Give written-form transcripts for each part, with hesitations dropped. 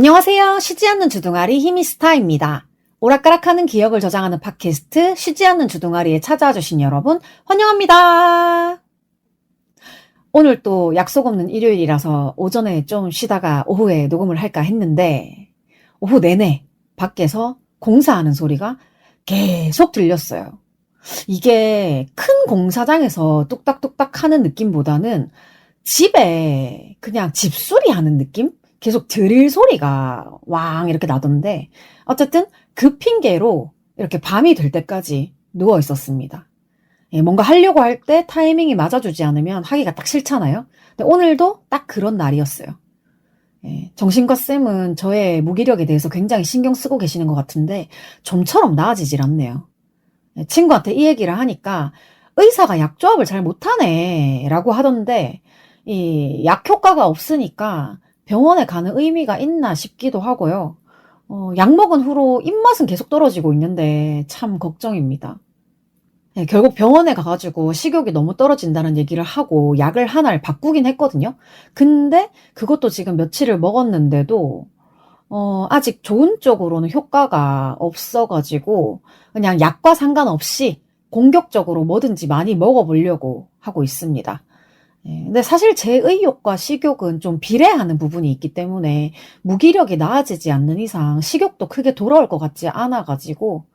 안녕하세요. 쉬지 않는 주둥아리 히미스타입니다. 오락가락하는 기억을 저장하는 팟캐스트 쉬지 않는 주둥아리에 찾아와 주신 여러분 환영합니다. 오늘 또 약속 없는 일요일이라서 오전에 좀 쉬다가 오후에 녹음을 할까 했는데 오후 내내 밖에서 공사하는 소리가 계속 들렸어요. 이게 큰 공사장에서 뚝딱뚝딱 하는 느낌보다는 집에 그냥 집수리 하는 느낌? 계속 드릴 소리가 왕 이렇게 나던데 어쨌든 그 핑계로 이렇게 밤이 될 때까지 누워 있었습니다. 뭔가 하려고 할 때 타이밍이 맞아주지 않으면 하기가 딱 싫잖아요. 근데 오늘도 딱 그런 날이었어요. 정신과 쌤은 저의 무기력에 대해서 굉장히 신경 쓰고 계시는 것 같은데 좀처럼 나아지질 않네요. 친구한테 이 얘기를 하니까 의사가 약조합을 잘 못하네 라고 하던데 이 약 효과가 없으니까 병원에 가는 의미가 있나 싶기도 하고요. 약 먹은 후로 입맛은 계속 떨어지고 있는데 참 걱정입니다. 결국 병원에 가가지고 식욕이 너무 떨어진다는 얘기를 하고 약을 하나를 바꾸긴 했거든요. 근데 그것도 지금 며칠을 먹었는데도 아직 좋은 쪽으로는 효과가 없어가지고 그냥 약과 상관없이 공격적으로 뭐든지 많이 먹어보려고 하고 있습니다. 근데 사실 제 의욕과 식욕은 좀 비례하는 부분이 있기 때문에 무기력이 나아지지 않는 이상 식욕도 크게 돌아올 것 같지 않아가지고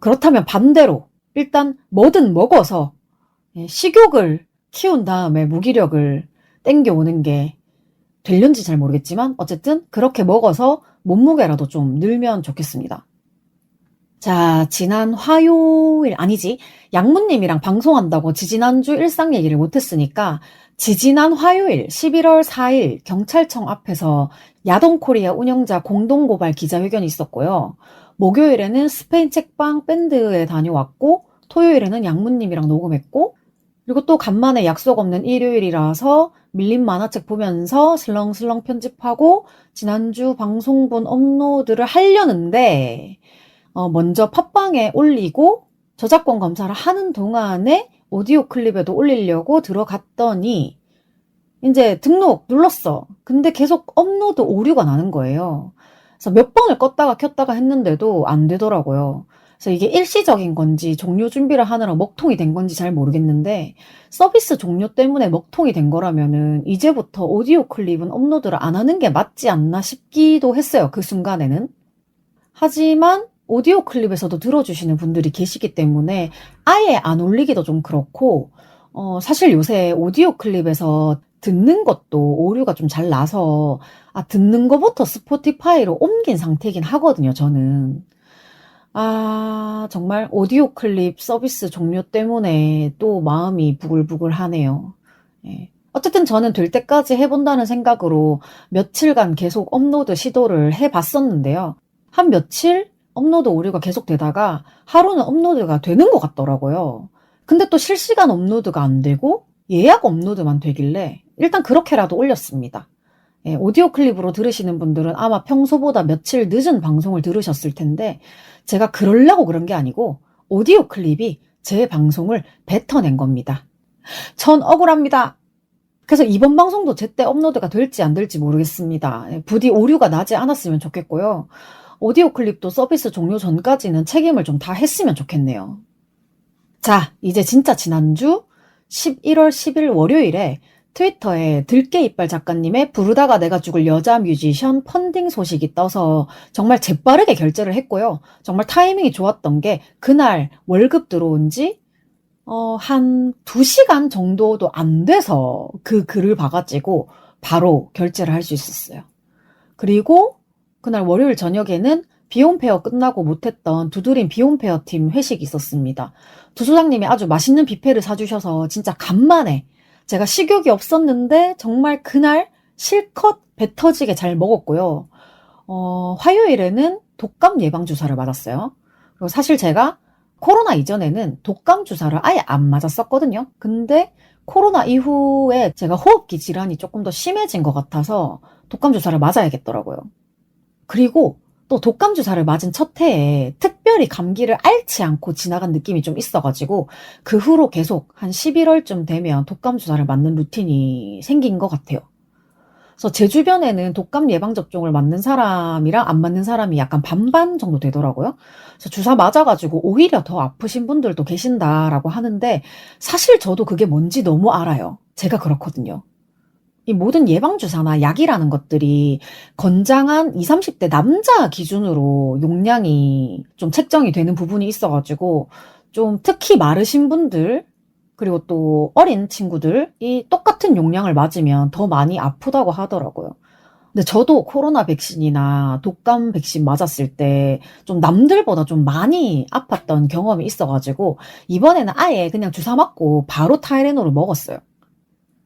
그렇다면 반대로 일단 뭐든 먹어서 식욕을 키운 다음에 무기력을 땡겨오는 게 될는지 잘 모르겠지만 어쨌든 그렇게 먹어서 몸무게라도 좀 늘면 좋겠습니다. 자, 지난 화요일, 아니지, 양무님이랑 방송한다고 지지난주 일상 얘기를 못했으니까 지지난 화요일 11월 4일 경찰청 앞에서 야동코리아 운영자 공동고발 기자회견이 있었고요. 목요일에는 스페인 책방 밴드에 다녀왔고 토요일에는 양무님이랑 녹음했고 그리고 또 간만에 약속 없는 일요일이라서 밀린 만화책 보면서 슬렁슬렁 편집하고 지난주 방송분 업로드를 하려는데 먼저 팟빵에 올리고 저작권 검사를 하는 동안에 오디오 클립에도 올리려고 들어갔더니 이제 등록 눌렀어. 근데 계속 업로드 오류가 나는 거예요. 그래서 몇 번을 껐다가 켰다가 했는데도 안 되더라고요. 그래서 이게 일시적인 건지 종료 준비를 하느라 먹통이 된 건지 잘 모르겠는데 서비스 종료 때문에 먹통이 된 거라면은 이제부터 오디오 클립은 업로드를 안 하는 게 맞지 않나 싶기도 했어요. 그 순간에는. 하지만 오디오 클립에서도 들어주시는 분들이 계시기 때문에 아예 안 올리기도 좀 그렇고 사실 요새 오디오 클립에서 듣는 것도 오류가 좀 잘 나서 듣는 것부터 스포티파이로 옮긴 상태이긴 하거든요, 저는. 정말 오디오 클립 서비스 종료 때문에 또 마음이 부글부글 하네요. 어쨌든 저는 될 때까지 해본다는 생각으로 며칠간 계속 업로드 시도를 해봤었는데요. 한 며칠 업로드 오류가 계속 되다가 하루는 업로드가 되는 것 같더라고요. 근데 또 실시간 업로드가 안 되고 예약 업로드만 되길래 일단 그렇게라도 올렸습니다. 오디오 클립으로 들으시는 분들은 아마 평소보다 며칠 늦은 방송을 들으셨을 텐데 제가 그러려고 그런 게 아니고 오디오 클립이 제 방송을 뱉어낸 겁니다. 전 억울합니다. 그래서 이번 방송도 제때 업로드가 될지 안 될지 모르겠습니다. 부디 오류가 나지 않았으면 좋겠고요. 오디오 클립도 서비스 종료 전까지는 책임을 좀 다 했으면 좋겠네요. 자, 이제 진짜 지난주 11월 10일 월요일에 트위터에 들깨이빨 작가님의 부르다가 내가 죽을 여자 뮤지션 펀딩 소식이 떠서 정말 재빠르게 결제를 했고요. 정말 타이밍이 좋았던 게 그날 월급 들어온 지 한 2시간 정도도 안 돼서 그 글을 봐가지고 바로 결제를 할 수 있었어요. 그리고 그날 월요일 저녁에는 비혼페어 끝나고 못했던 두드림 비혼페어 팀 회식이 있었습니다. 두 소장님이 아주 맛있는 뷔페를 사주셔서 진짜 간만에 제가 식욕이 없었는데 정말 그날 실컷 배 터지게 잘 먹었고요. 화요일에는 독감 예방주사를 맞았어요. 그리고 사실 제가 코로나 이전에는 독감 주사를 아예 안 맞았었거든요. 근데 코로나 이후에 제가 호흡기 질환이 조금 더 심해진 것 같아서 독감 주사를 맞아야겠더라고요. 그리고 또 독감 주사를 맞은 첫 해에 특별히 감기를 앓지 않고 지나간 느낌이 좀 있어가지고 그 후로 계속 한 11월쯤 되면 독감 주사를 맞는 루틴이 생긴 것 같아요. 그래서 제 주변에는 독감 예방접종을 맞는 사람이랑 안 맞는 사람이 약간 반반 정도 되더라고요. 그래서 주사 맞아가지고 오히려 더 아프신 분들도 계신다라고 하는데 사실 저도 그게 뭔지 너무 알아요. 제가 그렇거든요. 이 모든 예방주사나 약이라는 것들이 건장한 20, 30대 남자 기준으로 용량이 좀 책정이 되는 부분이 있어가지고 좀 특히 마르신 분들 그리고 또 어린 친구들이 똑같은 용량을 맞으면 더 많이 아프다고 하더라고요. 근데 저도 코로나 백신이나 독감 백신 맞았을 때 좀 남들보다 좀 많이 아팠던 경험이 있어가지고 이번에는 아예 그냥 주사 맞고 바로 타이레놀을 먹었어요.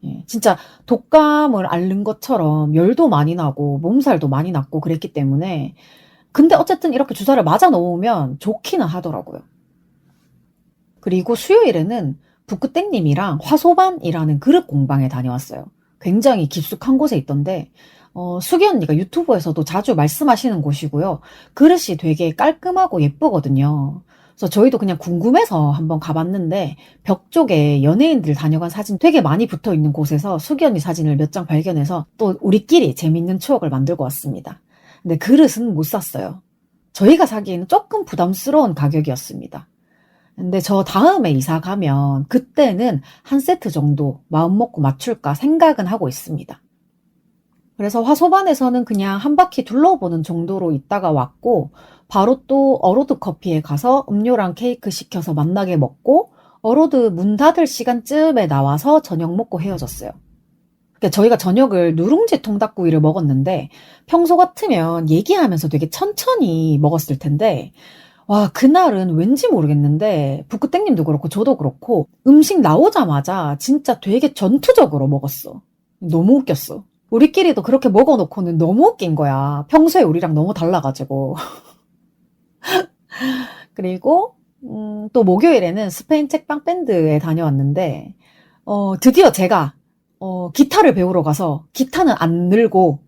예, 진짜 독감을 앓는 것처럼 열도 많이 나고 몸살도 많이 났고 그랬기 때문에 근데 어쨌든 이렇게 주사를 맞아 놓으면 좋기는 하더라고요. 그리고 수요일에는 북구땡님이랑 화소반이라는 그릇 공방에 다녀왔어요. 굉장히 깊숙한 곳에 있던데 수기 언니가 유튜브에서도 자주 말씀하시는 곳이고요. 그릇이 되게 깔끔하고 예쁘거든요. 그래서 저희도 그냥 궁금해서 한번 가봤는데 벽 쪽에 연예인들 다녀간 사진 되게 많이 붙어 있는 곳에서 수기 언니 사진을 몇 장 발견해서 또 우리끼리 재밌는 추억을 만들고 왔습니다. 근데 그릇은 못 샀어요. 저희가 사기에는 조금 부담스러운 가격이었습니다. 근데 저 다음에 이사 가면 그때는 한 세트 정도 마음 먹고 맞출까 생각은 하고 있습니다. 그래서 화소반에서는 그냥 한 바퀴 둘러보는 정도로 있다가 왔고 바로 또 어로드 커피에 가서 음료랑 케이크 시켜서 만나게 먹고 어로드 문 닫을 시간쯤에 나와서 저녁 먹고 헤어졌어요. 그러니까 저희가 저녁을 누룽지 통닭구이를 먹었는데 평소 같으면 얘기하면서 되게 천천히 먹었을 텐데 와, 그날은 왠지 모르겠는데 북구땡님도 그렇고 저도 그렇고 음식 나오자마자 진짜 되게 전투적으로 먹었어. 너무 웃겼어. 우리끼리도 그렇게 먹어놓고는 너무 웃긴 거야. 평소에 우리랑 너무 달라가지고. 그리고 또 목요일에는 스페인 책방 밴드에 다녀왔는데 드디어 제가 기타를 배우러 가서 기타는 안 늘고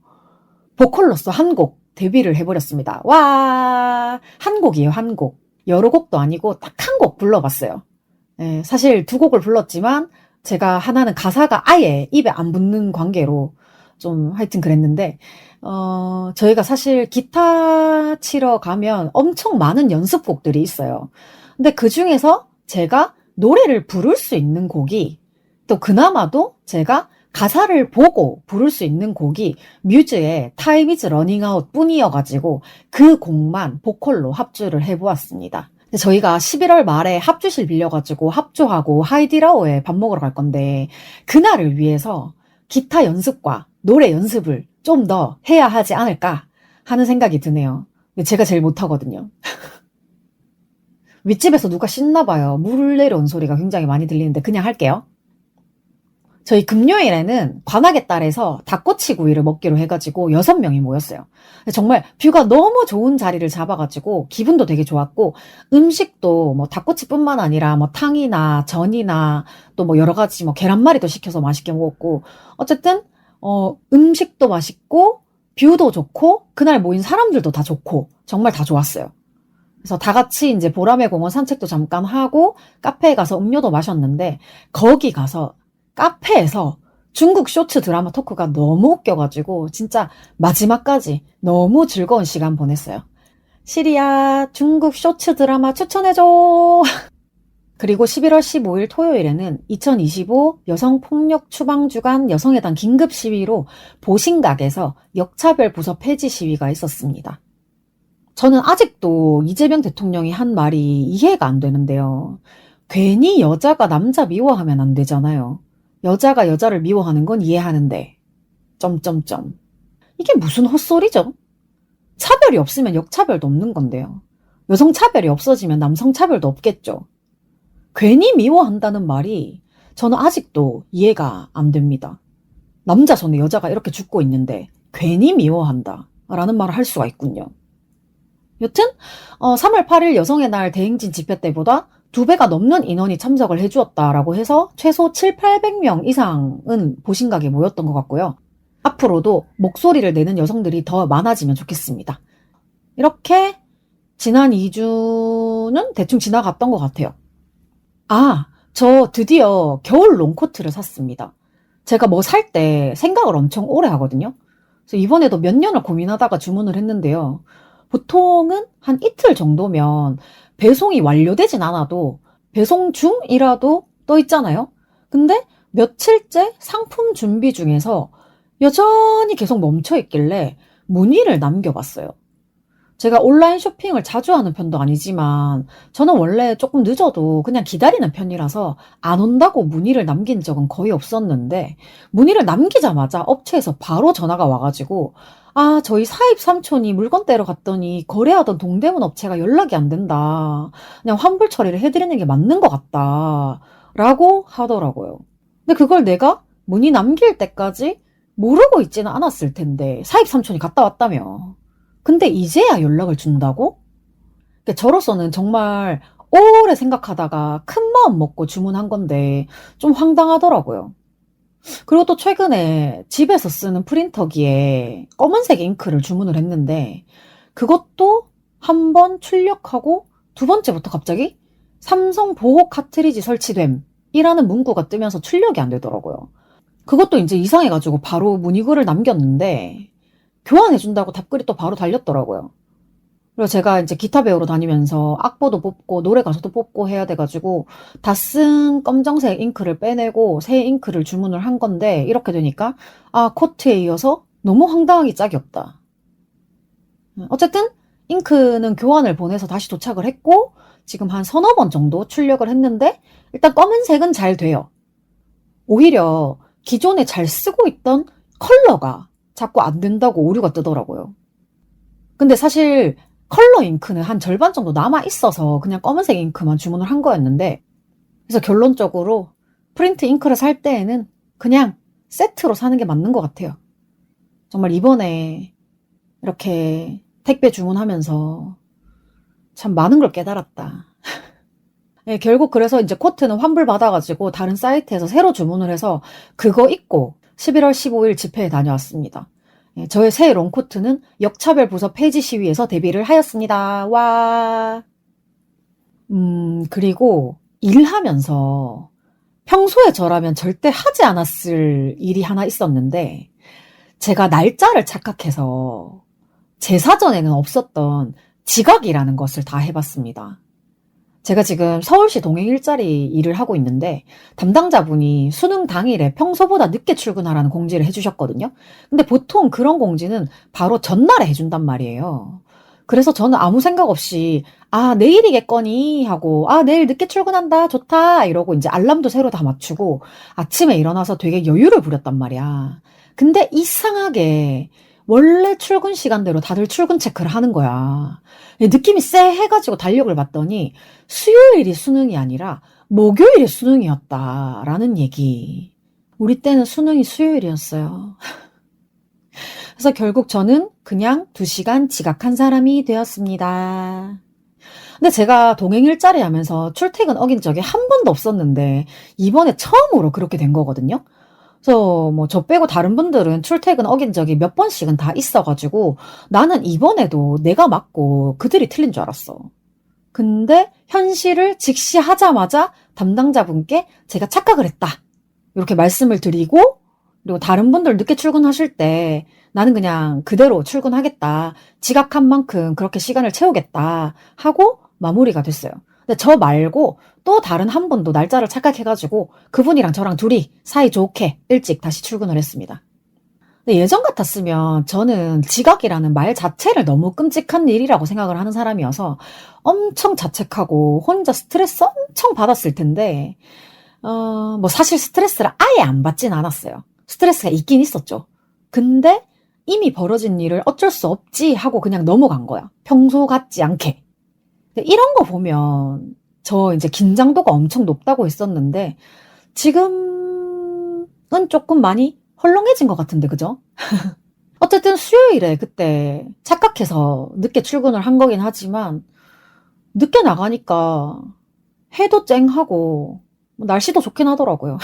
보컬로서 한 곡 데뷔를 해버렸습니다. 와, 한 곡이에요, 한 곡. 여러 곡도 아니고 딱 한 곡 불러봤어요. 예, 사실 두 곡을 불렀지만 제가 하나는 가사가 아예 입에 안 붙는 관계로 좀 하여튼 그랬는데 저희가 사실 기타 치러 가면 엄청 많은 연습곡들이 있어요. 근데 그 중에서 제가 노래를 부를 수 있는 곡이 또 그나마도 제가 가사를 보고 부를 수 있는 곡이 뮤즈의 Time is Running Out 뿐이어가지고 그 곡만 보컬로 합주를 해보았습니다. 저희가 11월 말에 합주실 빌려가지고 합주하고 하이디라오에 밥 먹으러 갈 건데 그날을 위해서 기타 연습과 노래 연습을 좀 더 해야 하지 않을까 하는 생각이 드네요. 근데 제가 제일 못하거든요. 윗집에서 누가 씻나 봐요. 물 내려온 소리가 굉장히 많이 들리는데 그냥 할게요. 저희 금요일에는 관악의 딸에서 닭꼬치구이를 먹기로 해가지고 6명이 모였어요. 정말 뷰가 너무 좋은 자리를 잡아가지고 기분도 되게 좋았고 음식도 뭐 닭꼬치뿐만 아니라 뭐 탕이나 전이나 또 뭐 여러 가지 뭐 계란말이도 시켜서 맛있게 먹었고 어쨌든 음식도 맛있고 뷰도 좋고 그날 모인 사람들도 다 좋고 정말 다 좋았어요. 그래서 다 같이 이제 보라매 공원 산책도 잠깐 하고 카페에 가서 음료도 마셨는데 거기 가서 카페에서 중국 쇼츠 드라마 토크가 너무 웃겨가지고 진짜 마지막까지 너무 즐거운 시간 보냈어요. 시리야, 중국 쇼츠 드라마 추천해줘. 그리고 11월 15일 토요일에는 2025 여성폭력 추방주간 여성해당 긴급 시위로 보신각에서 역차별 부서 폐지 시위가 있었습니다. 저는 아직도 이재명 대통령이 한 말이 이해가 안 되는데요. 괜히 여자가 남자 미워하면 안 되잖아요. 여자가 여자를 미워하는 건 이해하는데 점점점 이게 무슨 헛소리죠? 차별이 없으면 역차별도 없는 건데요. 여성 차별이 없어지면 남성 차별도 없겠죠. 괜히 미워한다는 말이 저는 아직도 이해가 안 됩니다. 남자 손에 여자가 이렇게 죽고 있는데 괜히 미워한다 라는 말을 할 수가 있군요. 여튼 3월 8일 여성의 날 대행진 집회 때보다 2배가 넘는 인원이 참석을 해주었다라고 해서 최소 700~800명 이상은 보신각에 모였던 것 같고요. 앞으로도 목소리를 내는 여성들이 더 많아지면 좋겠습니다. 이렇게 지난 2주는 대충 지나갔던 것 같아요. 아, 저 드디어 겨울 롱코트를 샀습니다. 제가 뭐 살 때 생각을 엄청 오래 하거든요. 그래서 이번에도 몇 년을 고민하다가 주문을 했는데요. 보통은 한 이틀 정도면 배송이 완료되진 않아도 배송 중이라도 떠 있잖아요. 근데 며칠째 상품 준비 중에서 여전히 계속 멈춰 있길래 문의를 남겨봤어요. 제가 온라인 쇼핑을 자주 하는 편도 아니지만 저는 원래 조금 늦어도 그냥 기다리는 편이라서 안 온다고 문의를 남긴 적은 거의 없었는데, 문의를 남기자마자 업체에서 바로 전화가 와가지고 아, 저희 사입 삼촌이 물건 떼러 갔더니 거래하던 동대문 업체가 연락이 안 된다. 그냥 환불 처리를 해드리는 게 맞는 것 같다. 라고 하더라고요. 근데 그걸 내가 문의 남길 때까지 모르고 있지는 않았을 텐데 사입 삼촌이 갔다 왔다며. 근데 이제야 연락을 준다고? 그러니까 저로서는 정말 오래 생각하다가 큰 마음 먹고 주문한 건데 좀 황당하더라고요. 그리고 또 최근에 집에서 쓰는 프린터기에 검은색 잉크를 주문을 했는데 그것도 한 번 출력하고 두 번째부터 갑자기 삼성 보호 카트리지 설치됨 이라는 문구가 뜨면서 출력이 안 되더라고요. 그것도 이제 이상해가지고 바로 문의글을 남겼는데 교환해준다고 답글이 또 바로 달렸더라고요. 그래서 제가 이제 기타 배우러 다니면서 악보도 뽑고 노래 가사도 뽑고 해야 돼가지고 다 쓴 검정색 잉크를 빼내고 새 잉크를 주문을 한 건데 이렇게 되니까 아, 코트에 이어서 너무 황당하기 짝이 없다. 어쨌든 잉크는 교환을 보내서 다시 도착을 했고 지금 한 서너 번 정도 출력을 했는데 일단 검은색은 잘 돼요. 오히려 기존에 잘 쓰고 있던 컬러가 자꾸 안 된다고 오류가 뜨더라고요. 근데 사실 컬러 잉크는 한 절반 정도 남아 있어서 그냥 검은색 잉크만 주문을 한 거였는데, 그래서 결론적으로 프린트 잉크를 살 때에는 그냥 세트로 사는 게 맞는 것 같아요. 정말 이번에 이렇게 택배 주문하면서 참 많은 걸 깨달았다. 네, 결국 그래서 이제 코트는 환불 받아가지고 다른 사이트에서 새로 주문을 해서 그거 입고 11월 15일 집회에 다녀왔습니다. 예, 저의 새 롱코트는 역차별 부서 폐지 시위에서 데뷔를 하였습니다. 와. 그리고 일하면서 평소에 저라면 절대 하지 않았을 일이 하나 있었는데, 제가 날짜를 착각해서 제 사전에는 없었던 지각이라는 것을 다 해봤습니다. 제가 지금 서울시 동행 일자리 일을 하고 있는데 담당자분이 수능 당일에 평소보다 늦게 출근하라는 공지를 해주셨거든요. 근데 보통 그런 공지는 바로 전날에 해준단 말이에요. 그래서 저는 아무 생각 없이 아, 내일이겠거니 하고 아, 내일 늦게 출근한다 좋다 이러고 이제 알람도 새로 다 맞추고 아침에 일어나서 되게 여유를 부렸단 말이야. 근데 이상하게 원래 출근 시간대로 다들 출근 체크를 하는 거야. 느낌이 쎄해가지고 달력을 봤더니 수요일이 수능이 아니라 목요일이 수능이었다라는 얘기. 우리 때는 수능이 수요일이었어요. 그래서 결국 저는 그냥 2시간 지각한 사람이 되었습니다. 근데 제가 동행 일자리 하면서 출퇴근 어긴 적이 한 번도 없었는데 이번에 처음으로 그렇게 된 거거든요. 그래서 뭐 저 빼고 다른 분들은 출퇴근 어긴 적이 몇 번씩은 다 있어가지고 나는 이번에도 내가 맞고 그들이 틀린 줄 알았어. 근데 현실을 직시하자마자 담당자분께 제가 착각을 했다. 이렇게 말씀을 드리고, 그리고 다른 분들 늦게 출근하실 때 나는 그냥 그대로 출근하겠다. 지각한 만큼 그렇게 시간을 채우겠다. 하고 마무리가 됐어요. 근데 저 말고 또 다른 한 분도 날짜를 착각해가지고 그분이랑 저랑 둘이 사이좋게 일찍 다시 출근을 했습니다. 근데 예전 같았으면 저는 지각이라는 말 자체를 너무 끔찍한 일이라고 생각을 하는 사람이어서 엄청 자책하고 혼자 스트레스 엄청 받았을 텐데, 뭐 사실 스트레스를 아예 안 받진 않았어요. 스트레스가 있긴 있었죠. 근데 이미 벌어진 일을 어쩔 수 없지 하고 그냥 넘어간 거야. 평소 같지 않게. 근데 이런 거 보면 저 이제 긴장도가 엄청 높다고 했었는데 지금은 조금 많이 헐렁해진 것 같은데, 그죠? 어쨌든 수요일에 그때 착각해서 늦게 출근을 한 거긴 하지만 늦게 나가니까 해도 쨍하고 날씨도 좋긴 하더라고요.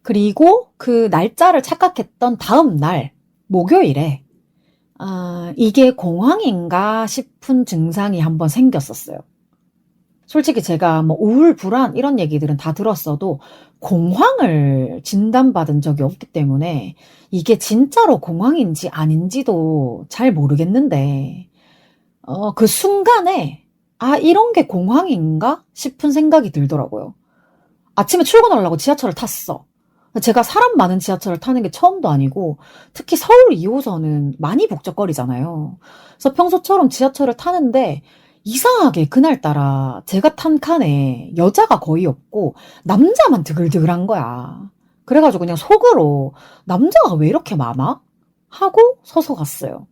그리고 그 날짜를 착각했던 다음 날 목요일에 이게 공황인가 싶은 증상이 한번 생겼었어요. 솔직히 제가 뭐 우울, 불안 이런 얘기들은 다 들었어도 공황을 진단받은 적이 없기 때문에 이게 진짜로 공황인지 아닌지도 잘 모르겠는데, 그 순간에, 아, 이런 게 공황인가? 싶은 생각이 들더라고요. 아침에 출근하려고 지하철을 탔어. 제가 사람 많은 지하철을 타는 게 처음도 아니고, 특히 서울 2호선은 많이 북적거리잖아요. 그래서 평소처럼 지하철을 타는데, 이상하게 그날따라 제가 탄 칸에 여자가 거의 없고, 남자만 드글드글한 거야. 그래가지고 그냥 속으로, 남자가 왜 이렇게 많아? 하고 서서 갔어요.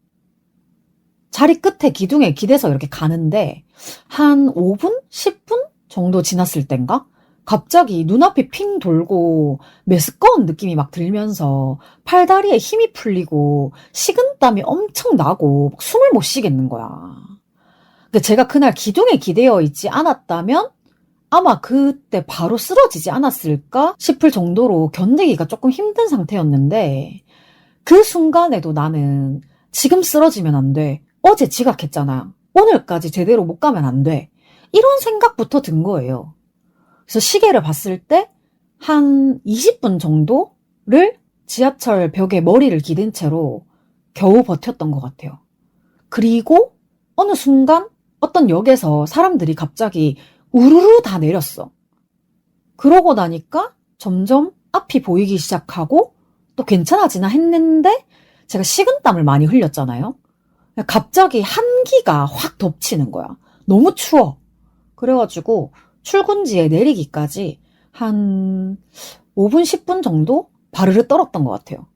자리 끝에 기둥에 기대서 이렇게 가는데, 한 5분? 10분 정도 지났을 땐가? 갑자기 눈앞이 핑 돌고 메스꺼운 느낌이 막 들면서 팔다리에 힘이 풀리고 식은땀이 엄청 나고 막 숨을 못 쉬겠는 거야. 근데 제가 그날 기둥에 기대어 있지 않았다면 아마 그때 바로 쓰러지지 않았을까 싶을 정도로 견디기가 조금 힘든 상태였는데, 그 순간에도 나는 지금 쓰러지면 안 돼. 어제 지각했잖아. 오늘까지 제대로 못 가면 안 돼. 이런 생각부터 든 거예요. 그래서 시계를 봤을 때 한 20분 정도를 지하철 벽에 머리를 기댄 채로 겨우 버텼던 것 같아요. 그리고 어느 순간 어떤 역에서 사람들이 갑자기 우르르 다 내렸어. 그러고 나니까 점점 앞이 보이기 시작하고 또 괜찮아지나 했는데 제가 식은땀을 많이 흘렸잖아요. 갑자기 한기가 확 덮치는 거야. 너무 추워. 그래가지고 출근지에 내리기까지 한 5분, 10분 정도 바르르 떨었던 것 같아요.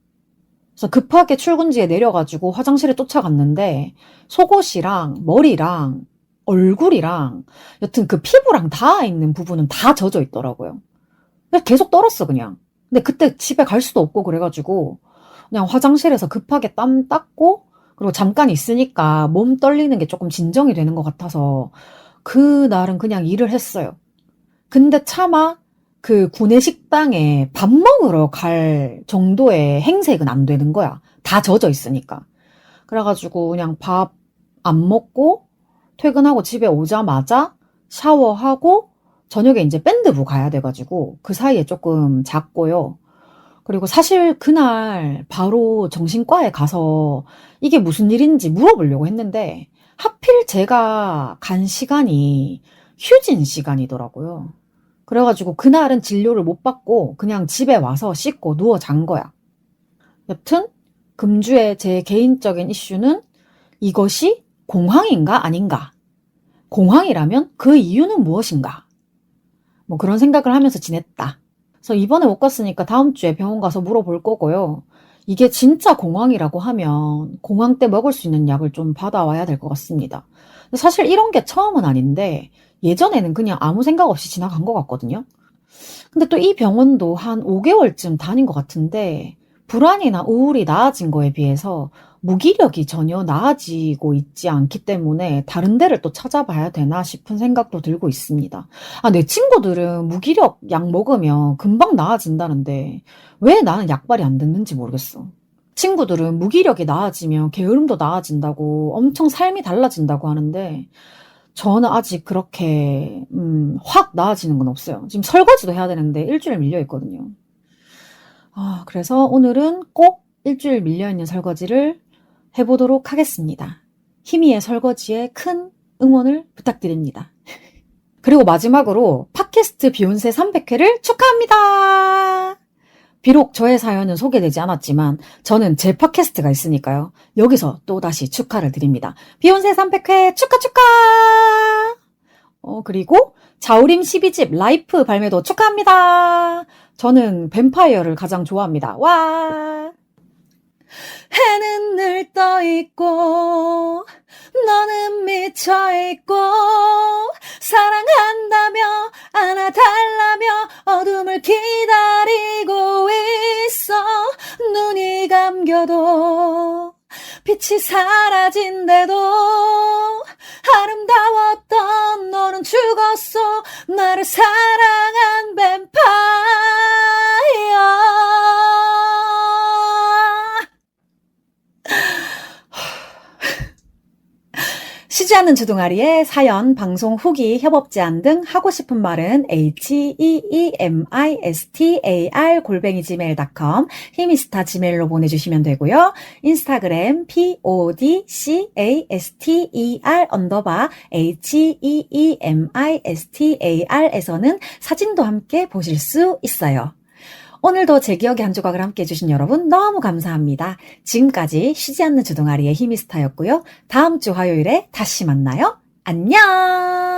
그래서 급하게 출근지에 내려가지고 화장실에 쫓아갔는데 속옷이랑 머리랑 얼굴이랑 여튼 그 피부랑 닿아 있는 부분은 다 젖어 있더라고요. 계속 떨었어, 그냥. 근데 그때 집에 갈 수도 없고 그래가지고 그냥 화장실에서 급하게 땀 닦고 그리고 잠깐 있으니까 몸 떨리는 게 조금 진정이 되는 것 같아서 그날은 그냥 일을 했어요. 근데 차마 그 구내식당에 밥 먹으러 갈 정도의 행색은 안 되는 거야. 다 젖어 있으니까. 그래가지고 그냥 밥 안 먹고 퇴근하고 집에 오자마자 샤워하고 저녁에 이제 밴드부 가야 돼가지고 그 사이에 조금 잤고요. 그리고 사실 그날 바로 정신과에 가서 이게 무슨 일인지 물어보려고 했는데 하필 제가 간 시간이 휴진 시간이더라고요. 그래가지고 그날은 진료를 못 받고 그냥 집에 와서 씻고 누워 잔 거야. 여튼 금주의 제 개인적인 이슈는 이것이 공황인가 아닌가? 공황이라면 그 이유는 무엇인가? 뭐 그런 생각을 하면서 지냈다. 그래서 이번에 못 갔으니까 다음 주에 병원 가서 물어볼 거고요. 이게 진짜 공황이라고 하면 공황 때 먹을 수 있는 약을 좀 받아와야 될 것 같습니다. 사실 이런 게 처음은 아닌데 예전에는 그냥 아무 생각 없이 지나간 것 같거든요. 근데 또 이 병원도 한 5개월쯤 다닌 것 같은데 불안이나 우울이 나아진 거에 비해서 무기력이 전혀 나아지고 있지 않기 때문에 다른 데를 또 찾아봐야 되나 싶은 생각도 들고 있습니다. 아, 내 친구들은 무기력 약 먹으면 금방 나아진다는데 왜 나는 약발이 안 됐는지 모르겠어. 친구들은 무기력이 나아지면 게으름도 나아진다고 엄청 삶이 달라진다고 하는데 저는 아직 그렇게 확 나아지는 건 없어요. 지금 설거지도 해야 되는데 일주일 밀려 있거든요. 아, 그래서 오늘은 꼭 일주일 밀려 있는 설거지를 해보도록 하겠습니다. 희미의 설거지에 큰 응원을 부탁드립니다. 그리고 마지막으로 팟캐스트 비욘세 300회를 축하합니다. 비록 저의 사연은 소개되지 않았지만 저는 제 팟캐스트가 있으니까요. 여기서 또다시 축하를 드립니다. 비욘세 300회 축하 축하! 그리고 자우림 12집 라이프 발매도 축하합니다. 저는 뱀파이어를 가장 좋아합니다. 와! 해는 늘 떠있고 너는 미쳐있고 사랑한다며 안아달라며 어둠을 기다리고 있어. 눈이 감겨도 빛이 사라진대도 아름다웠던 너는 죽었어. 나를 사랑한 뱀파이어. 쉬지 않는 주둥아리에 사연, 방송 후기, 협업 제안 등 하고 싶은 말은 heemistar@gmail.com 히미스타 지메일로 보내주시면 되고요. 인스타그램 podcaster_heemistar에서는 사진도 함께 보실 수 있어요. 오늘도 제 기억의 한 조각을 함께 해주신 여러분 너무 감사합니다. 지금까지 쉬지 않는 주둥아리의 히미스타였고요. 다음 주 화요일에 다시 만나요. 안녕!